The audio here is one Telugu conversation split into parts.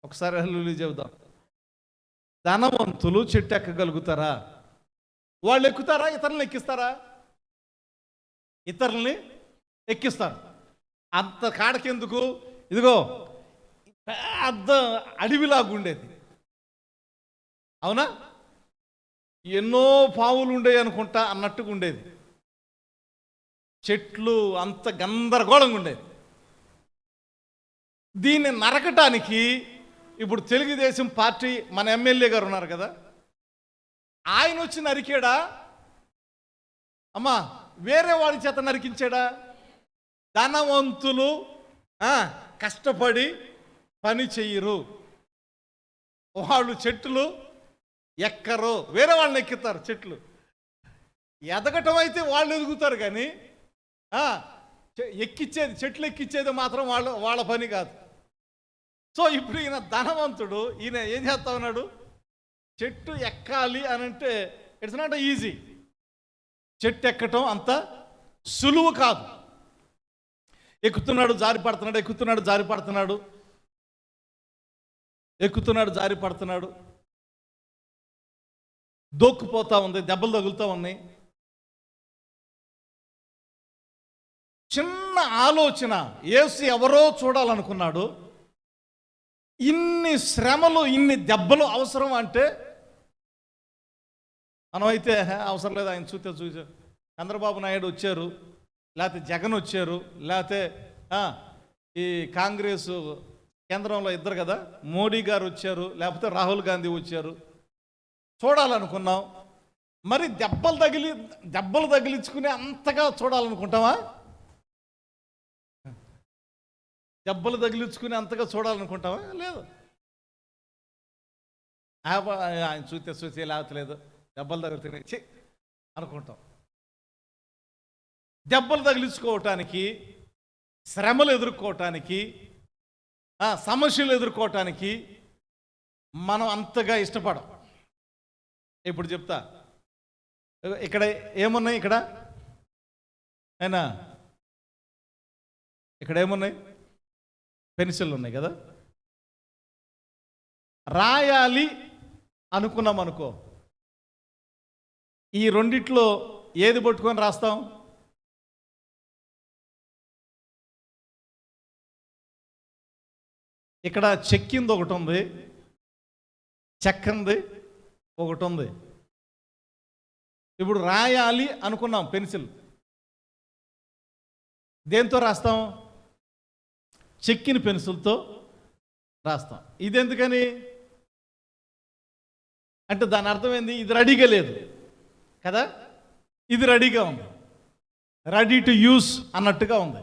ఒకసారి హల్లెలూయా చెబుదాం. ధనవంతులు చెట్టు ఎక్కగలుగుతారా? వాళ్ళు ఎక్కుతారా? ఇతరులను ఎక్కిస్తారా? ఇతరుల్ని ఎక్కిస్తారు. అంత కాడకెందుకు? ఇదిగో పెద్ద అడవిలాగా ఉండేది, అవునా? ఎన్నో పావులు ఉండేవి అనుకుంటా అన్నట్టుగా ఉండేది. చెట్లు అంత గందరగోళంగా ఉండేది. దీన్ని నరకటానికి ఇప్పుడు తెలుగుదేశం పార్టీ మన ఎమ్మెల్యే గారు ఉన్నారు కదా, ఆయన వచ్చి నరికాడా అమ్మా? వేరే వాడి చేత నరికించాడా? ధనవంతులు కష్టపడి పని చెయ్యరు, వాళ్ళు చెట్లు ఎక్కరు, వేరే వాళ్ళని ఎక్కుతారు. చెట్లు ఎదగటం అయితే వాళ్ళు ఎదుగుతారు, కానీ ఎక్కిచ్చేది, చెట్లు ఎక్కిచ్చేది మాత్రం వాళ్ళ పని కాదు. సో ఇప్పుడు ఈయన ధనవంతుడు, ఈయన ఏం చేస్తా ఉన్నాడు? చెట్టు ఎక్కాలి అని అంటే ఇట్స్ నాట్ ఈజీ. చెట్టు ఎక్కటం అంత సులువు కాదు. ఎక్కుతున్నాడు, జారి పడుతున్నాడు, ఎక్కుతున్నాడు, జారి పడుతున్నాడు, ఎక్కుతున్నాడు, జారి పడుతున్నాడు, దోక్కుపోతా ఉంది, దెబ్బలు తగులుతూ ఉన్నాయి. చిన్న ఆలోచన, యేసు ఎవరో చూడాలనుకున్నాడు. ఇన్ని శ్రమలు, ఇన్ని దెబ్బలు అవసరం అంటే మనమైతే అవసరం లేదు, ఆయన చూసారు. చంద్రబాబు నాయుడు వచ్చారు, లేకపోతే జగన్ వచ్చారు, లేకపోతే ఈ కాంగ్రెస్ కేంద్రంలో ఇద్దరు కదా, మోడీ గారు వచ్చారు, లేకపోతే రాహుల్ గాంధీ వచ్చారు, చూడాలనుకున్నాం. మరి దెబ్బలు తగిలించుకుని అంతగా చూడాలనుకుంటావా? దెబ్బలు తగిలించుకుని అంతగా చూడాలనుకుంటావా? లేదు. ఆయన చూస్తే లేవట్లేదు, దెబ్బలు తగులుతున్నాయి అనుకుంటాం. దెబ్బలు తగిలించుకోవటానికి, శ్రమలు ఎదుర్కోవటానికి, సమస్యలు ఎదుర్కోవటానికి మనం అంతగా ఇష్టపడం. ఇప్పుడు చెప్తా, ఇక్కడ ఏమున్నాయి? ఇక్కడ ఏమున్నాయి? పెన్సిళ్ళు ఉన్నాయి కదా. రాయాలి అనుకున్నాం అనుకో, ఈ రెండిట్లో ఏది పట్టుకొని రాస్తాం? ఇక్కడ చెక్కింది ఒకటి ఉంది, చెక్కంది ఒకటి ఉంది. ఇప్పుడు రాయాలి అనుకున్నాం, పెన్సిల్ దేంతో రాస్తాం? చెక్కిన పెన్సిల్తో రాస్తాం. ఇది ఎందుకని అంటే దాని అర్థం ఏంది? ఇది రెడీగా లేదు కదా, ఇది రెడీగా ఉంది, రెడీ టు యూస్ అన్నట్టుగా ఉంది.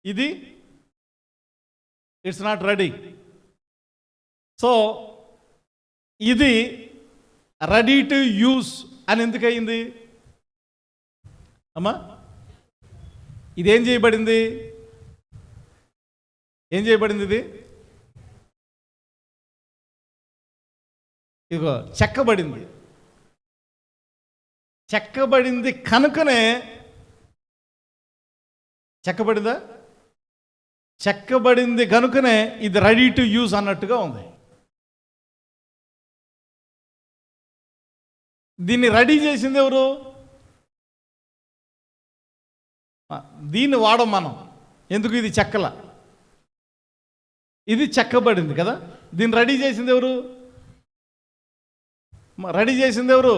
ఇది ఇట్స్ నాట్ రెడీ. సో ఇది రెడీ టు యూస్ అని ఎందుకయింది అమ్మా? ఇదేం చేయబడింది? ఏం చేయబడింది? ఇదిగో చెక్కబడింది. చెక్కబడింది కనుకనే చెక్కబడిందా? చెక్కబడింది కనుకనే ఇది రెడీ టు యూజ్ అన్నట్టుగా ఉంది. దీన్ని రెడీ చేసింది ఎవరు? దీన్ని వాడం మనం. ఎందుకు? ఇది చెక్కల, ఇది చెక్కబడింది కదా. దీన్ని రెడీ చేసింది ఎవరు? రెడీ చేసింది ఎవరు?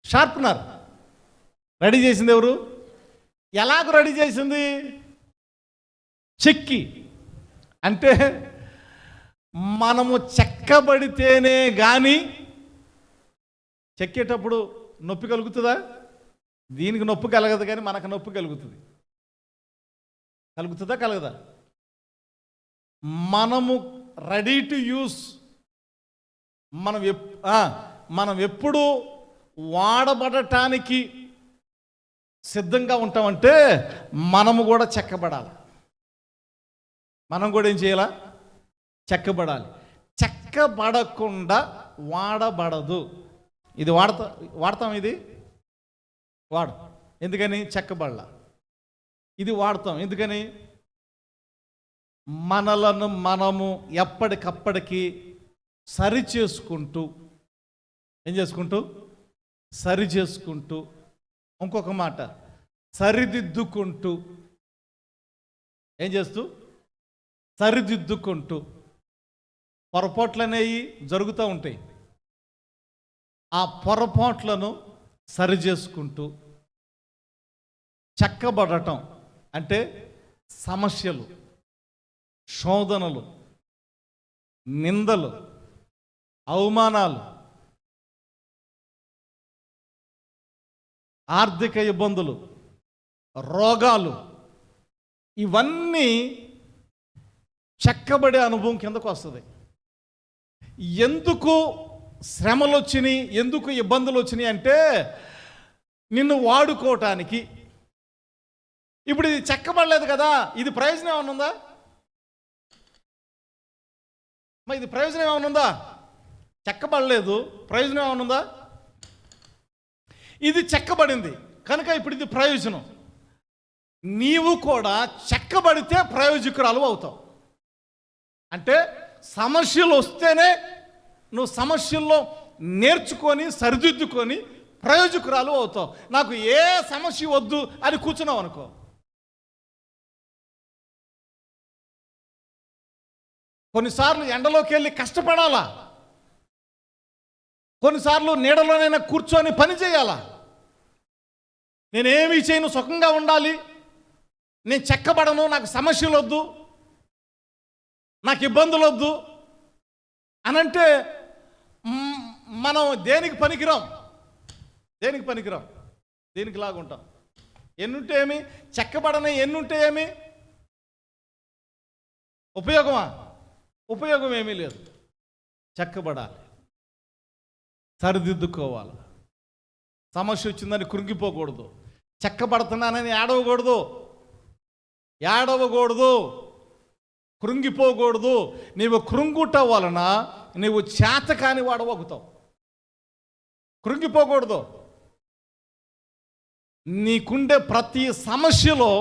షార్ప్నర్. రెడీ చేసింది ఎవరు? ఎలాగ రెడీ చేసింది? చెక్కి. అంటే మనము చెక్కబడితేనే కానీ, చెక్కేటప్పుడు నొప్పి కలుగుతుందా? దీనికి నొప్పి కలగదు, కానీ మనకు నొప్పి కలుగుతుంది. కలుగుతుందా? కలగదా? మనము రెడీ టు యూస్, మనం ఎప్పుడు వాడబడటానికి సిద్ధంగా ఉంటామంటే మనము కూడా చెక్కబడాలి. మనం కూడా ఏం చేయాలా? చెక్కబడాలి. చెక్కబడకుండా వాడబడదు. ఇది వాడతాం, ఇది ఎందుకని? చెక్కబడాల. ఇది వాడతాం ఎందుకని? మనలను మనము ఎప్పటికప్పటికి సరి చేసుకుంటూ, ఏం చేసుకుంటూ? సరి చేసుకుంటూ, ఇంకొక మాట సరిదిద్దుకుంటూ, ఏం చేస్తూ? సరిదిద్దుకుంటూ. పొరపాట్లు అనేవి జరుగుతూ ఉంటాయి. ఆ పొరపాట్లను సరి చేసుకుంటూ చక్కబడటం అంటే సమస్యలు, శోధనలు, నిందలు, అవమానాలు, ఆర్థిక ఇబ్బందులు, రోగాలు, ఇవన్నీ చక్కబడే అనుభవం కిందకు వస్తుంది. ఎందుకు శ్రమలు వచ్చినాయి, ఎందుకు ఇబ్బందులు వచ్చినాయి అంటే నిన్ను వాడుకోవటానికి. ఇప్పుడు ఇది చెక్కబడలేదు కదా, ఇది ప్రయోజనం ఏమైనా ఉందా? మరి ఇది ప్రయోజనం ఏమైనా ఉందా? చెక్కబడలేదు, ప్రయోజనం ఏమైనా ఉందా? ఇది చెక్కబడింది కనుక ఇప్పుడు ఇది ప్రయోజనం. నీవు కూడా చెక్కబడితే ప్రయోజకురాలు అవుతావు. అంటే సమస్యలు వస్తేనే నువ్వు సమస్యల్లో నేర్చుకొని సరిదిద్దుకొని ప్రయోజకురాలు అవుతావు. నాకు ఏ సమస్య వద్దు అని కూర్చున్నావు అనుకో, కొన్నిసార్లు ఎండలోకి వెళ్ళి కష్టపడాలా, కొన్నిసార్లు నీడలోనైనా కూర్చొని పని చేయాలా. నేనేమీ చేయను, సుఖంగా ఉండాలి, నేను చెక్కబడను, నాకు సమస్యలు వద్దు, నాకు ఇబ్బందులు వద్దు అనంటే మనం దేనికి పనికిరాం, దేనికి పనికిరాం, దేనికి లాగుంటాం. ఎన్నుంటే ఏమి, చెక్కబడని ఎన్నుంటే ఏమి ఉపయోగమా? ఉపయోగం ఏమీ లేదు. చెక్కబడాలి, సరిదిద్దుకోవాలి. సమస్య వచ్చిందని కృంగిపోకూడదు, చెక్కబడుతున్నానని ఏడవకూడదు, కృంగిపోకూడదు. నీవు కృంగుట వలన నీవు చేతకాని వాడవగుతావు. కృంగిపోకూడదు. నీకుండే ప్రతి సమస్యలో,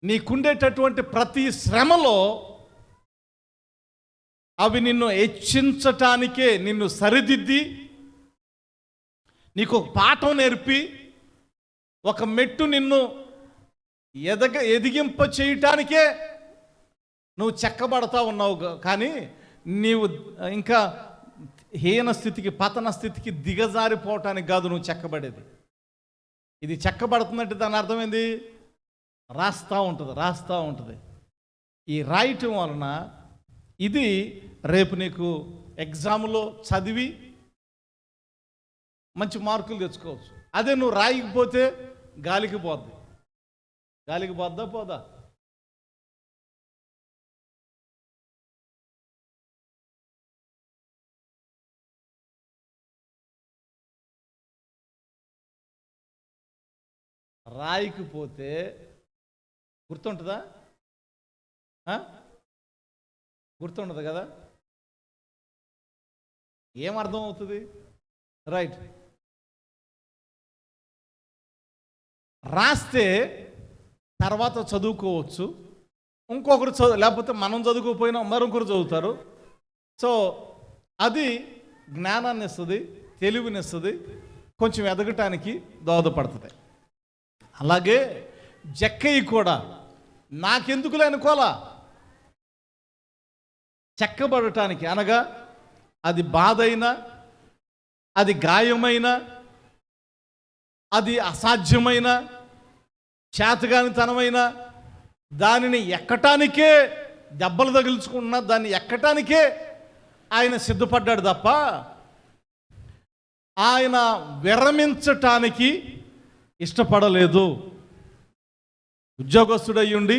నీకుండేటటువంటి ప్రతి శ్రమలో అవి నిన్ను హెచ్చించటానికే, నిన్ను సరిదిద్ది నీకు ఒక పాఠం నేర్పి ఒక మెట్టు నిన్ను ఎదిగింప చేయటానికే నువ్వు చెక్కబడతా ఉన్నావు. కానీ నీవు ఇంకా హీన స్థితికి, పతన స్థితికి దిగజారిపోవటానికి కాదు నువ్వు చెక్కబడేది. ఇది చెక్కబడుతుందంటే దాని అర్థమైంది, రాస్తూ ఉంటుంది. ఈ రాయటం వలన ఇది రేపు నీకు ఎగ్జామ్లో చదివి మంచి మార్కులు తెచ్చుకోవచ్చు. అదే నువ్వు రాయకపోతే గాలికి పోద్దా పోదా? రాయకపోతే గుర్తుంటుందా? గుర్తుండదు కదా. ఏమర్థం అవుతుంది? రైట్. రాస్తే తర్వాత చదువుకోవచ్చు, ఇంకొకరు లేకపోతే మనం చదువుకోకపోయినా మరొకరు చదువుతారు. సో అది జ్ఞానాన్ని ఇస్తుంది, తెలివినిస్తుంది, కొంచెం ఎదగటానికి దోహదపడుతుంది. అలాగే జక్కయ్య కూడా నాకెందుకులే అనుకోలా, చెక్కబడటానికి. అనగా అది బాధ అయినా, అది గాయమైన, అది అసాధ్యమైన, చేతగానితనమైన దానిని ఎక్కటానికే, దెబ్బలు తగిల్చుకున్న దాన్ని ఎక్కటానికే ఆయన సిద్ధపడ్డాడు తప్ప ఆయన విరమించటానికి ఇష్టపడలేదు. ఉద్యోగస్తుడయ్యుండి,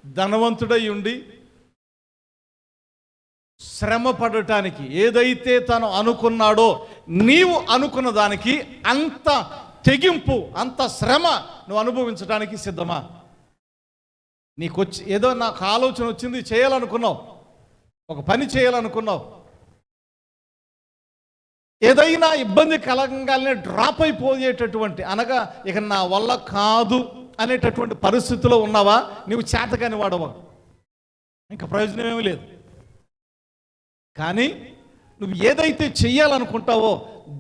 ధనవంతుడయ్యుండి, శ్రమ పడటానికి, ఏదైతే తను అనుకున్నాడో, నీవు అనుకున్న దానికి అంత తెగింపు, అంత శ్రమ నువ్వు అనుభవించడానికి సిద్ధమా? ఏదో నాకు ఆలోచన వచ్చింది, చేయాలనుకున్నావు, ఒక పని చేయాలనుకున్నావు, ఏదైనా ఇబ్బంది కలగంగానే డ్రాప్ అయిపోయేటటువంటి, అనగా ఇక నా వల్ల కాదు అనేటటువంటి పరిస్థితిలో ఉన్నావా? నీవు చేతకాని వాడవా? ఇంకా ప్రయోజనం ఏమీ లేదు. కానీ నువ్వు ఏదైతే చెయ్యాలనుకుంటావో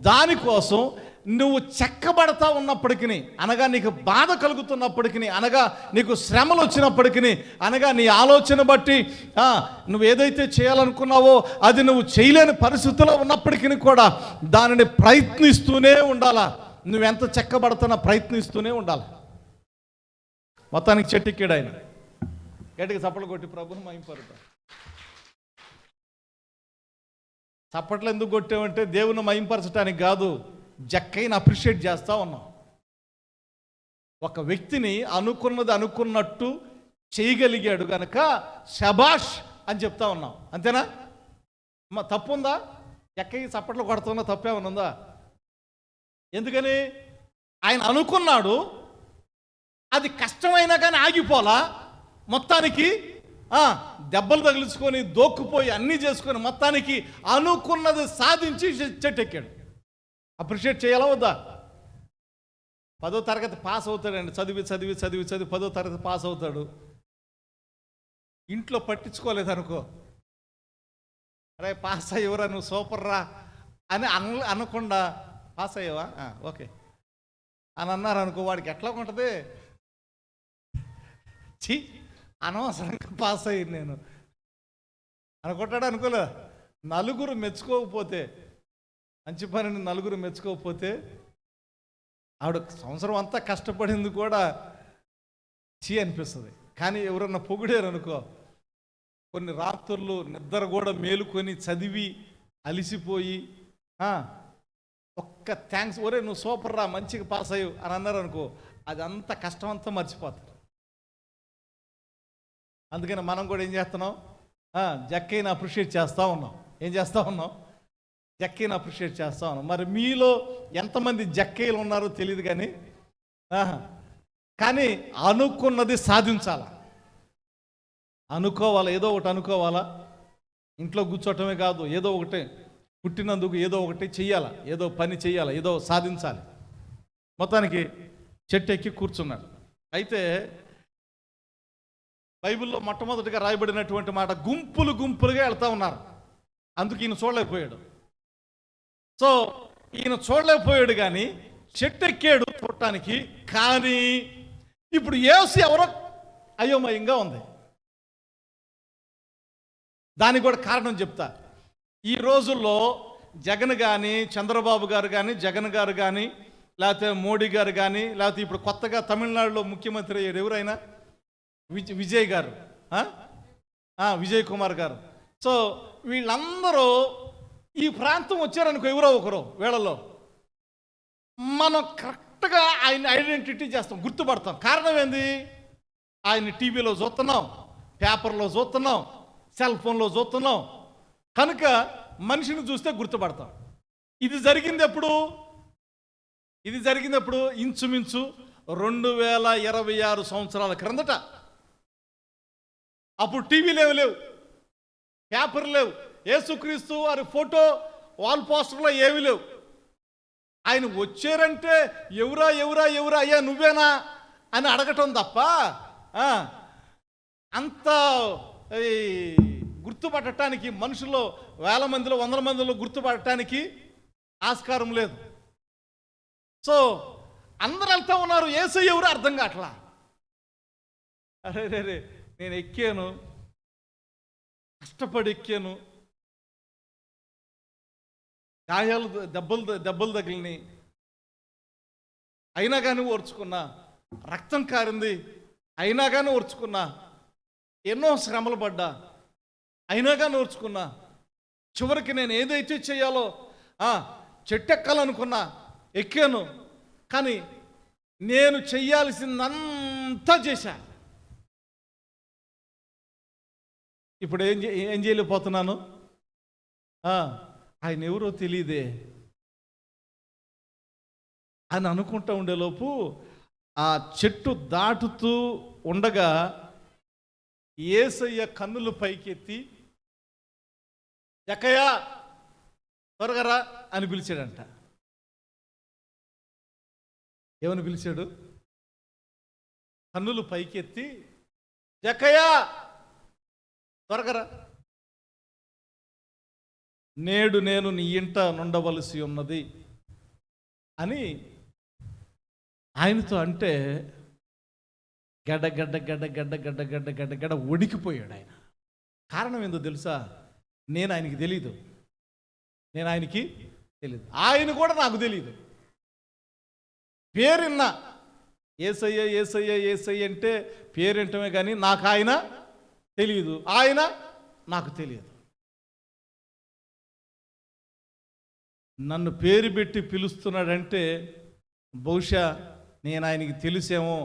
దానికోసం నువ్వు చెక్కబడతా ఉన్నప్పటికీ, అనగా నీకు బాధ కలుగుతున్నప్పటికీ, అనగా నీకు శ్రమలు వచ్చినప్పటికీ, అనగా నీ ఆలోచన బట్టి నువ్వు ఏదైతే చేయాలనుకున్నావో అది నువ్వు చేయలేని పరిస్థితుల్లో ఉన్నప్పటికీ కూడా దానిని ప్రయత్నిస్తూనే ఉండాలా. నువ్వెంత చెక్కబడుతున్నా ప్రయత్నిస్తూనే ఉండాలి. మొత్తానికి చెట్టెక్కాడు ఆయన. గట్టిగా చప్పట్లు కొట్టి ప్రభుని మహింపరుతా. చప్పట్లు ఎందుకు కొట్టామంటే దేవుని మహింపరచడానికి కాదు, జక్కైన అప్రిషియేట్ చేస్తూ ఉన్నాం. ఒక వ్యక్తిని అనుకున్నది అనుకున్నట్టు చేయగలిగాడు కనుక శబాష్ అని చెప్తా ఉన్నాం. అంతేనా? తప్పు ఉందా? జక్కకి చప్పట్లు కొడుతున్నా తప్పేమన్నా ఉందా? ఎందుకని ఆయన అనుకున్నాడు, అది కష్టమైనా కానీ ఆగిపోలా. మొత్తానికి దెబ్బలు తగిలించుకొని దోక్కుపోయి అన్నీ చేసుకొని మొత్తానికి అనుకున్నది సాధించి చెట్టెక్కాడు. అప్రిషియేట్ చేయాలా వద్దా? 10వ తరగతి పాస్ అవుతాడండి. చదివి 10వ తరగతి పాస్ అవుతాడు. ఇంట్లో పట్టించుకోలేదు అనుకో, అరే పాస్ అయ్యవరా నువ్వు సూపర్ రా అని అనకుండా పాస్ అయ్యావా ఓకే అని అన్నారు అనుకో, వాడికి ఎట్లా ఉంటుంది? ఛీ అనవసరంగా పాస్ అయ్యింది నేను అనుకుంటాడు. అనుకోలే. నలుగురు మెచ్చుకోకపోతే, మంచి పనిని నలుగురు మెచ్చుకోకపోతే, ఆవిడ సంవత్సరం అంతా కష్టపడింది కూడా చీ అనిపిస్తుంది. కానీ ఎవరన్నా పొగిడారు అనుకో, కొన్ని రాత్రులు నిద్ర కూడా మేలుకొని చదివి అలిసిపోయి ఒక్క థ్యాంక్స్, ఒరే నువ్వు సూపర్ రా మంచిగా పాస్ అయ్యవు అని అన్నారు అనుకో, అదంతా కష్టం అంతా మర్చిపోతారు. అందుకని మనం కూడా ఏం చేస్తున్నాం? జక్కైన అప్రిషియేట్ చేస్తూ ఉన్నాం. ఏం చేస్తూ ఉన్నాం? జక్కైన అప్రిషియేట్ చేస్తూ ఉన్నాం. మరి మీలో ఎంతమంది జక్కైలు ఉన్నారో తెలియదు కానీ అనుకున్నది సాధించాలా. అనుకోవాలా, ఏదో ఒకటి అనుకోవాలా. ఇంట్లో కూర్చోవటమే కాదు, ఏదో ఒకటి పుట్టినందుకు ఏదో ఒకటి చెయ్యాలా, ఏదో పని చెయ్యాలా, ఏదో సాధించాలి. మొత్తానికి చెట్టు ఎక్కి కూర్చున్నాడు. అయితే బైబిల్లో మొట్టమొదటిగా రాయబడినటువంటి మాట, గుంపులు గుంపులుగా వెళ్తా ఉన్నారు. అందుకు ఈయన చూడలేకపోయాడు. సో ఈయన చూడలేకపోయాడు కానీ చెట్టు ఎక్కాడు చూడటానికి. కానీ ఇప్పుడు యేసు ఎవరో అయోమయంగా ఉంది. దానికి కూడా కారణం చెప్తా. ఈ రోజుల్లో జగన్ కానీ, చంద్రబాబు గారు కానీ, జగన్ గారు కానీ, లేకపోతే మోడీ గారు కానీ, లేకపోతే ఇప్పుడు కొత్తగా తమిళనాడులో ముఖ్యమంత్రి అయ్యాడు ఎవరైనా, విజయ్ గారు, విజయ్ కుమార్ గారు. సో వీళ్ళందరూ ఈ ప్రాంతం వచ్చారనుకో, ఎవరో ఒకరు వీళ్ళలో మనం కరెక్ట్గా ఆయన ఐడెంటిటీ చేస్తాం, గుర్తుపడతాం. కారణం ఏంది? ఆయన టీవీలో చూస్తున్నాం, పేపర్లో చూస్తున్నాం, సెల్ ఫోన్లో చూస్తున్నాం కనుక మనిషిని చూస్తే గుర్తుపడతాం. ఇది జరిగింది ఎప్పుడు? ఇంచుమించు 2026 సంవత్సరాల క్రిందట. అప్పుడు టీవీలు లేవు, పేపర్లు లేవు, యేసుక్రీస్తు వారి ఫోటో వాల్ పోస్టర్లో ఏమీ లేవు. ఆయన వచ్చారంటే ఎవరా అయ్యా నువ్వేనా అని అడగటం తప్ప అంత గుర్తుపట్టడానికి మనుషుల్లో వేల మందిలో, 100 మందిలో గుర్తుపట్టడానికి ఆస్కారం లేదు. సో అందరు వెళ్తూ ఉన్నారు, యేసయ్య ఎవరు అర్థం కావట్లా. అరే నేను ఎక్కాను, కష్టపడి ఎక్కాను, గాయాలు దెబ్బలు తగిలినాయి, అయినా కానీ ఓర్చుకున్నా, రక్తం కారింది అయినా కానీ ఓర్చుకున్నా, ఎన్నో శ్రమలు పడ్డా అయినా కానీ ఓర్చుకున్నా, చివరికి నేను ఏదైతే చేయాలో చెట్టెక్కాలనుకున్నా ఎక్కాను. కానీ నేను చెయ్యాల్సిందంతా చేశా. ఇప్పుడు ఏం చేయలేకపోతున్నాను? ఆయన ఎవరో తెలియదే అని అనుకుంటూ ఉండేలోపు ఆ చెట్టు దాటుతూ ఉండగా యేసయ్య కన్నులు పైకెత్తి జక్కయ్య త్వరగా రా అని పిలిచాడంట. ఏమని పిలిచాడు? కన్నులు పైకెత్తి జక్కయ్య త్వరగా నేడు నేను నీ ఇంట నుండవలసి ఉన్నది అని ఆయనతో అంటే గడ్డ గడ్డ గడ్డ గడ్డ గడ్డ గడ్డ గడ్డ గడ్డ వణికిపోయాడు ఆయన. కారణం ఏందో తెలుసా? నేను ఆయనకి తెలీదు, ఆయన కూడా నాకు తెలీదు. పేరున్నా యేసయ్య యేసయ్య యేసయ్య అంటే పేరేంటమే కానీ నాకు ఆయన తెలియదు, ఆయన నాకు తెలియదు. నన్ను పేరు పెట్టి పిలుస్తున్నాడంటే బహుశా నేను ఆయనకి తెలిసేమో.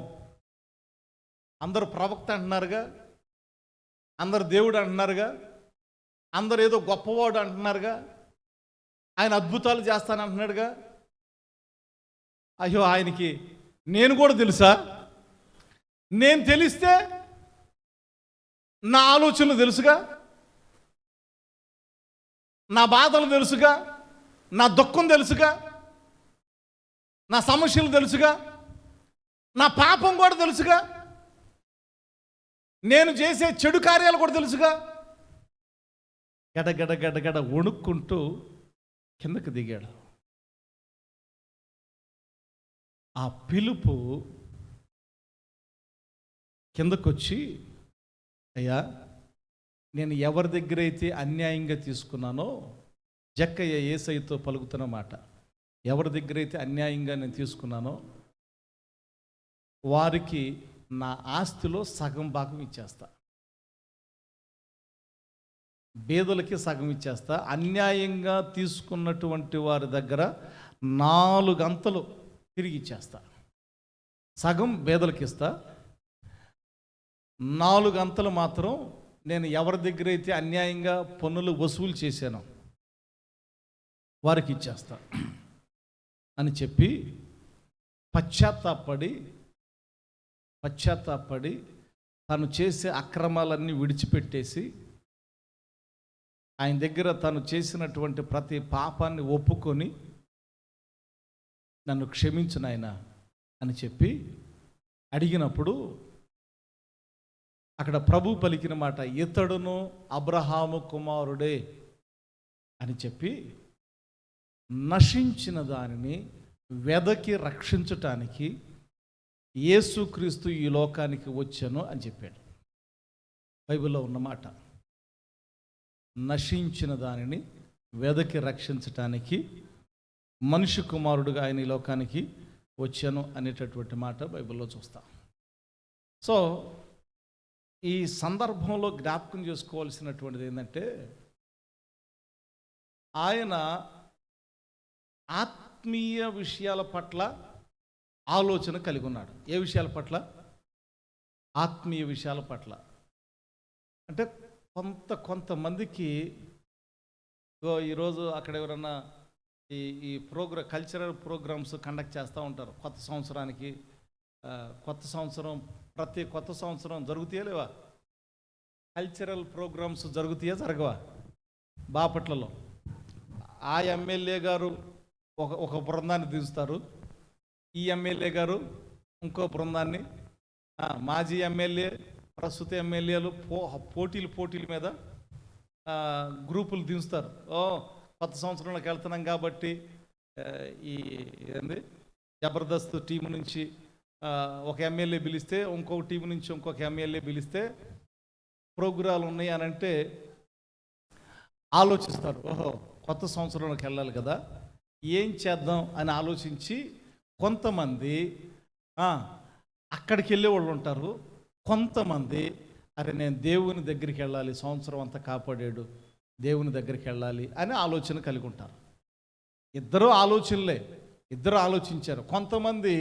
అందరూ ప్రవక్త అంటున్నారుగా, అందరు దేవుడు అంటున్నారుగా, అందరు ఏదో గొప్పవాడు అంటున్నారుగా, ఆయన అద్భుతాలు చేస్తానంటున్నాడుగా. అయ్యో, ఆయనకి నేను కూడా తెలుసా? నేను తెలిస్తే నా ఆలోచనలు తెలుసుగా, నా బాధలు తెలుసుగా, నా దుఃఖం తెలుసుగా, నా సమస్యలు తెలుసుగా, నా పాపం కూడా తెలుసుగా, నేను చేసే చెడు కార్యాలు కూడా తెలుసుగా. గడగడ గడగడ వణుక్కుంటూ కిందకి దిగాడు. ఆ పిలుపు కిందకొచ్చి, అయ్యా నేను ఎవరి దగ్గర అయితే అన్యాయంగా తీసుకున్నానో, జక్కయ్య యేసయ్యతో పలుకుతున్న మాట, ఎవరి దగ్గర అయితే అన్యాయంగా నేను తీసుకున్నానో వారికి నా ఆస్తిలో సగం భాగం ఇచ్చేస్తా, బేదలకి సగం ఇచ్చేస్తా. అన్యాయంగా తీసుకున్నటువంటి వారి దగ్గర 4 అంతలు తిరిగి ఇచ్చేస్తా. సగం బేదలకి ఇస్తా, 4 అంతలు మాత్రం నేను ఎవరి దగ్గర అయితే అన్యాయంగా పన్నులు వసూలు చేశానో వారికి ఇచ్చేస్తా అని చెప్పి పశ్చాత్తాపడి తను చేసే అక్రమాలన్నీ విడిచిపెట్టేసి ఆయన దగ్గర తను చేసినటువంటి ప్రతి పాపాన్ని ఒప్పుకొని నన్ను క్షమించు నాయనా అని చెప్పి అడిగినప్పుడు అక్కడ ప్రభు పలికిన మాట, ఇతడును అబ్రహాము కుమారుడే అని చెప్పి నశించిన దానిని వెదకి రక్షించటానికి యేసుక్రీస్తు ఈ లోకానికి వచ్చాను అని చెప్పాడు. బైబిల్లో ఉన్నమాట, నశించిన దానిని వెదకి రక్షించటానికి మనిషి కుమారుడుగా ఆయన ఈ లోకానికి వచ్చాను అనేటటువంటి మాట బైబిల్లో చూస్తాం. సో ఈ సందర్భంలో జ్ఞాపకం చేసుకోవాల్సినటువంటిది ఏంటంటే, ఆయన ఆత్మీయ విషయాల పట్ల ఆలోచన కలిగి ఉన్నాడు. ఏ విషయాల పట్ల? ఆత్మీయ విషయాల పట్ల. అంటే కొంతమందికి ఈరోజు అక్కడ ఎవరన్నా ఈ కల్చరల్ ప్రోగ్రామ్స్ కండక్ట్ చేస్తూ ఉంటారు. కొత్త సంవత్సరానికి ప్రతి కొత్త సంవత్సరం జరుగుతాయా లేవా? కల్చరల్ ప్రోగ్రామ్స్ జరుగుతాయా జరగవా? బాపట్లలో ఆ ఎమ్మెల్యే గారు ఒక బృందాన్ని దించుతారు, ఈ ఎమ్మెల్యే గారు ఇంకో బృందాన్ని, మాజీ ఎమ్మెల్యే ప్రస్తుత ఎమ్మెల్యేలు పోటీల మీద గ్రూపులు దించుతారు. కొత్త సంవత్సరంలోకి వెళ్తున్నాం కాబట్టి ఈ ఏంది జబర్దస్త్ టీం నుంచి ఒక ఎమ్మెల్యే పిలిస్తే ఇంకొక టీం నుంచి ఇంకొక ఎమ్మెల్యే పిలిస్తే ప్రోగ్రాలు ఉన్నాయి అని అంటే ఆలోచిస్తారు, ఓహో కొత్త సంవత్సరంలోకి వెళ్ళాలి కదా, ఏం చేద్దాం అని ఆలోచించి కొంతమంది అక్కడికి వెళ్ళే వాళ్ళు ఉంటారు. కొంతమంది అరే నేను దేవుని దగ్గరికి వెళ్ళాలి, సంవత్సరం అంతా కాపాడాడు, దేవుని దగ్గరికి వెళ్ళాలి అని ఆలోచన కలిగి ఉంటారు. ఇద్దరు ఆలోచించారు. కొంతమంది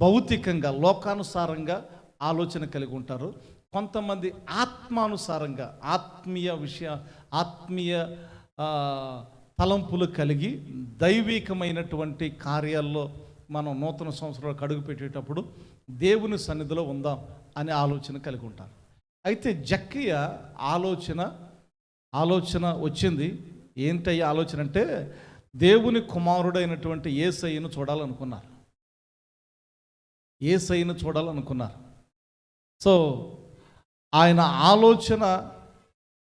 భౌతికంగా లోకానుసారంగా ఆలోచన కలిగి ఉంటారు. కొంతమంది ఆత్మానుసారంగా ఆత్మీయ తలంపులు కలిగి దైవికమైనటువంటి కార్యాల్లో మనం నూతన సంవత్సరాలకు అడుగు పెట్టేటప్పుడు దేవుని సన్నిధిలో ఉందాం అనే ఆలోచన కలిగి ఉంటారు. అయితే జక్కయ్య ఆలోచన వచ్చింది. ఏంటయ్యా ఆలోచన అంటే, దేవుని కుమారుడైనటువంటి యేసయ్యను చూడాలనుకున్నారు. సో ఆయన ఆలోచన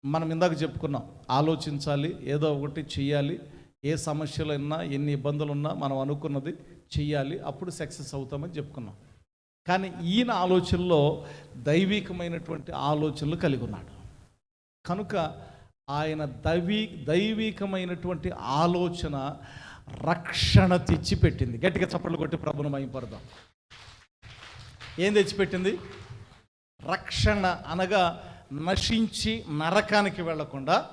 మనం ఇందాక చెప్పుకున్నాం, ఆలోచించాలి, ఏదో ఒకటి చెయ్యాలి, ఏ సమస్యలు ఉన్నా ఎన్ని ఇబ్బందులు ఉన్నా మనం అనుకున్నది చెయ్యాలి, అప్పుడు సక్సెస్ అవుతామని చెప్పుకున్నాం. కానీ ఈయన ఆలోచనలో దైవికమైనటువంటి ఆలోచనలు కలిగి ఉన్నాడు కనుక ఆయన దైవికమైనటువంటి ఆలోచన రక్షణ తెచ్చిపెట్టింది. గట్టిగా చప్పట్లు కొట్టి ప్రభువును మహిమపడదాం. ఏం తెచ్చిపెట్టింది? రక్షణ అనగా నశించి నరకానికి వెళ్లకుండా,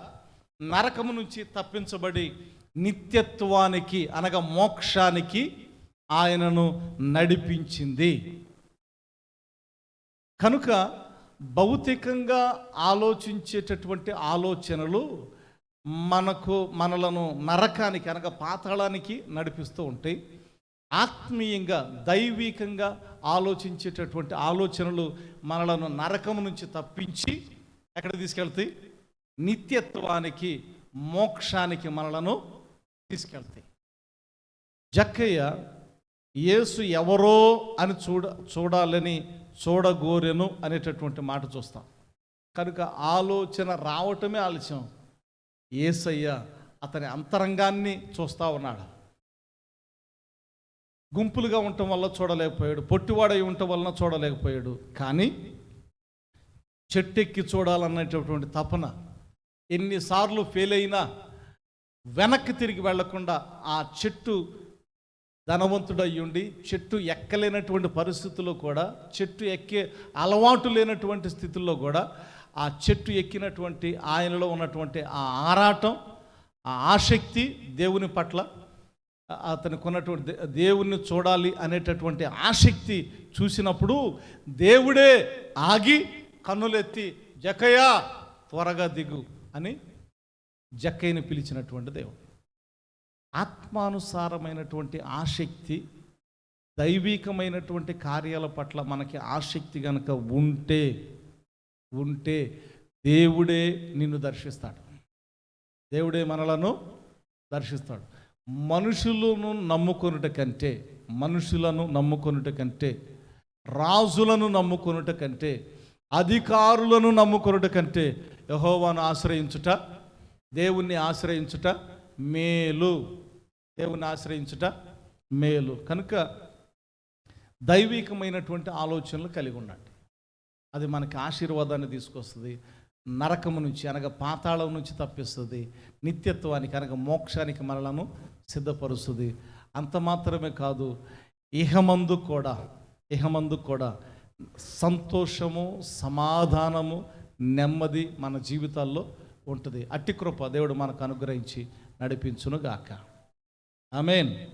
నరకము నుంచి తప్పించబడి నిత్యత్వానికి అనగా మోక్షానికి ఆయనను నడిపించింది. కనుక భౌతికంగా ఆలోచించేటటువంటి ఆలోచనలు మనలను నరకానికి అనగా పాతాళానికి నడిపిస్తూ ఉంటాయి. ఆత్మీయంగా దైవికంగా ఆలోచించేటటువంటి ఆలోచనలు మనలను నరకం నుంచి తప్పించి ఎక్కడ తీసుకెళ్తాయి? నిత్యత్వానికి, మోక్షానికి మనలను తీసుకెళ్తాయి. జక్కయ్య యేసు ఎవరో అని చూడాలని చూడగోరెను అనేటటువంటి మాట చూస్తాం. కనుక ఆలోచన రావటమే ఆలస్యం. యేసయ్య అతని అంతరంగాన్ని చూస్తూ ఉన్నాడు. గుంపులుగా ఉండటం వల్ల చూడలేకపోయాడు, పొట్టివాడై ఉండటం వలన చూడలేకపోయాడు. కానీ చెట్టెక్కి చూడాలనేటటువంటి తపన, ఎన్నిసార్లు ఫెయిల్ అయినా వెనక్కి తిరిగి వెళ్లకుండా ఆ చెట్టు ధనవంతుడయ్యుండి చెట్టు ఎక్కలేనటువంటి పరిస్థితుల్లో కూడా, చెట్టు ఎక్కే అలవాటు లేనటువంటి స్థితుల్లో కూడా ఆ చెట్టు ఎక్కినటువంటి ఆయనలో ఉన్నటువంటి ఆ ఆరాటం, ఆ ఆసక్తి దేవుని పట్ల, అతనికి ఉన్నటువంటి దేవుణ్ణి చూడాలి అనేటటువంటి ఆసక్తి చూసినప్పుడు దేవుడే ఆగి కన్నులెత్తి జక్కయ్య త్వరగా దిగు అని జక్కయ్యని పిలిచినటువంటి దేవుడు. ఆత్మానుసారమైనటువంటి ఆసక్తి, దైవికమైనటువంటి కార్యాల పట్ల మనకి ఆసక్తి కనుక ఉంటే దేవుడే నిన్ను దర్శిస్తాడు. దేవుడే మనలను దర్శిస్తాడు. మనుషులను నమ్ముకొనుట కంటే, రాజులను నమ్ముకొనుట కంటే, అధికారులను నమ్ముకొనుట కంటే యెహోవాను ఆశ్రయించుట, దేవుణ్ణి ఆశ్రయించుట మేలు. దేవుణ్ణి ఆశ్రయించుట మేలు. కనుక దైవికమైనటువంటి ఆలోచనలు కలిగి ఉండండి. అది మనకి ఆశీర్వాదాన్ని తీసుకొస్తుంది. నరకము నుంచి అనగా పాతాళం నుంచి తప్పిస్తుంది. నిత్యత్వానికి అనగా మోక్షానికి మనలను సిద్ధపరుస్తుంది. అంత మాత్రమే కాదు, ఇహమందు కూడా సంతోషము, సమాధానము, నెమ్మది మన జీవితాల్లో ఉంటుంది. అట్టి కృప దేవుడు మనకు అనుగ్రహించి నడిపించునుగాక. ఆమేన్.